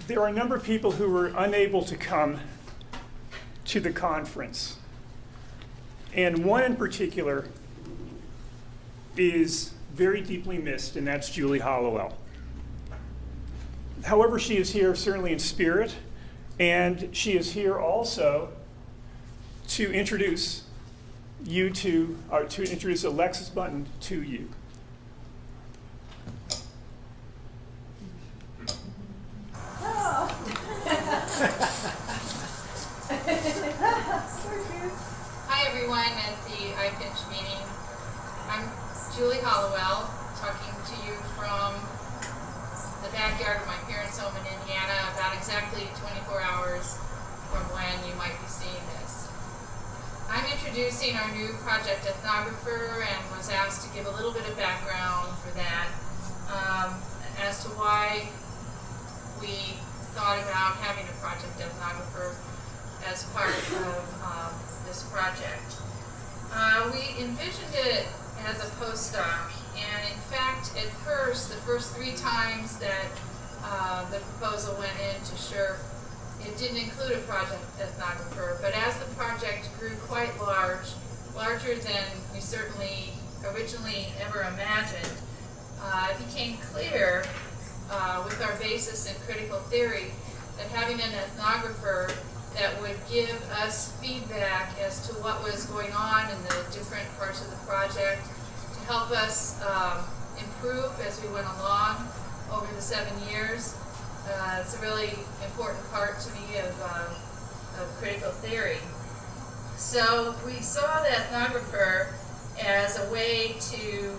there are a number of people who were unable to come to the conference. And one in particular is very deeply missed, and that's Julie Hollowell. However, she is here certainly in spirit, and she is here also to introduce you to introduce Alexis Button to you. Hi everyone at the IPinCH meeting. I'm Julie Hollowell, talking to you from the backyard of my parents' home in Indiana, about exactly 24 hours from when you might be seeing this. I'm introducing our new project ethnographer and was asked to give a little bit of background for that as to why we thought about having a project ethnographer as part of this project. We envisioned it as a postdoc, and in fact, at first, the first 3 times that the proposal went into SSHRF, it didn't include a project ethnographer, but as the project grew quite large, larger than we certainly originally ever imagined, it became clear with our basis in critical theory that having an ethnographer that would give us feedback as to what was going on in the different parts of the project, to help us improve as we went along over the 7 years. It's a really important part to me of critical theory. So we saw the ethnographer as a way to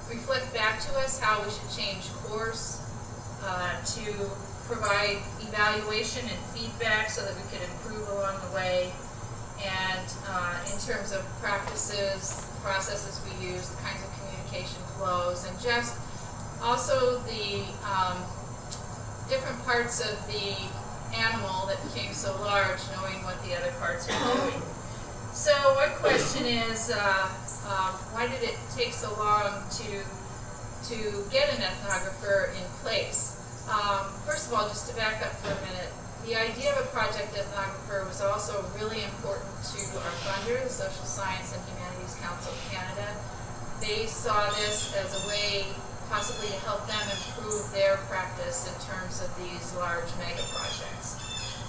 reflect back to us how we should change course, to provide evaluation and feedback so that we could improve along the way, and in terms of practices, processes we use, the kinds of communication flows, and just also the different parts of the animal that became so large, knowing what the other parts are doing. So one question is, why did it take so long to get an ethnographer in place? First of all, just to back up for a minute, the idea of a project ethnographer was also really important to our funder, the Social Science and Humanities Council of Canada. They saw this as a way possibly to help them improve their practice in terms of these large mega projects.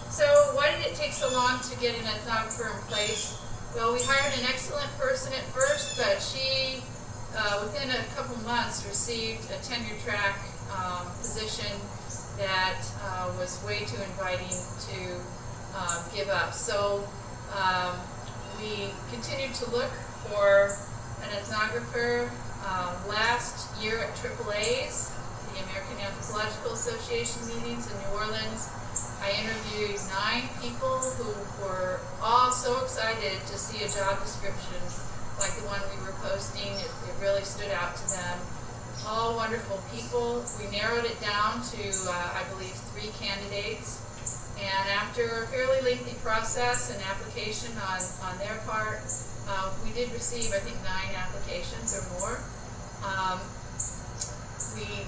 So why did it take so long to get an ethnographer in place? Well, we hired an excellent person at first, but she, within a couple months, received a tenure-track position that was way too inviting to give up. So we continued to look for an ethnographer. Last year at AAA's, the American Anthropological Association meetings in New Orleans, I interviewed 9 people who were all so excited to see a job description like the one we were posting. It really stood out to them. All wonderful people. We narrowed it down to, I believe, 3 candidates. And after a fairly lengthy process and application on their part, we did receive, I think, 9 applications or more. We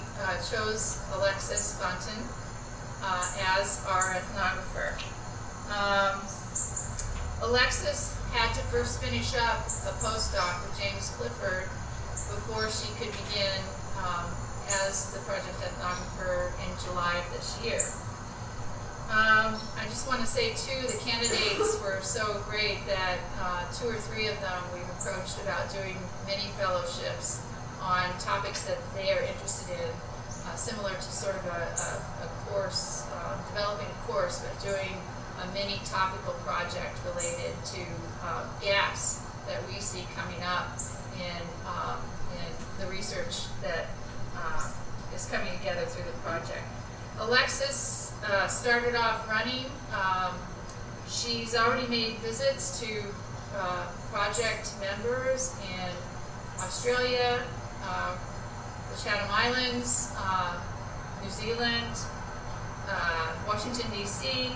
chose Alexis Button as our ethnographer. Alexis had to first finish up a postdoc with James Clifford before she could begin as the project ethnographer in July of this year. I just want to say, too, the candidates were so great that 2 or 3 of them we've approached about doing mini fellowships on topics that they are interested in, similar to sort of a course, developing a course, but doing a mini topical project related to gaps that we see coming up in the research that is coming together through the project. Alexis started off running. She's already made visits to project members in Australia, the Chatham Islands, New Zealand, Washington, D.C.,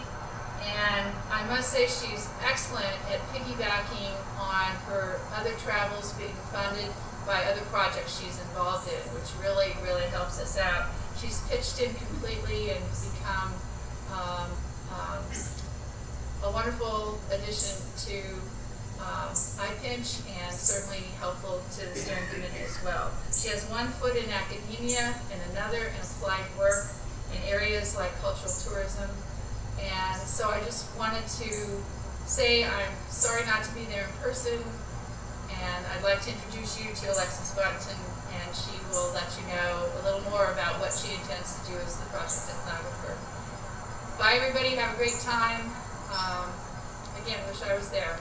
and I must say she's excellent at piggybacking on her other travels being funded by other projects she's involved in, which really, really helps us out. She's pitched in completely and become a wonderful addition to IPinCH and certainly helpful to the steering committee as well. She has one foot in academia and another in applied work in areas like cultural tourism. And so I just wanted to say I'm sorry not to be there in person, and I'd like to introduce you to Alexis Bunton, and she will let you know a little more about what she intends to do as the project ethnographer. Bye everybody, have a great time. Again, wish I was there.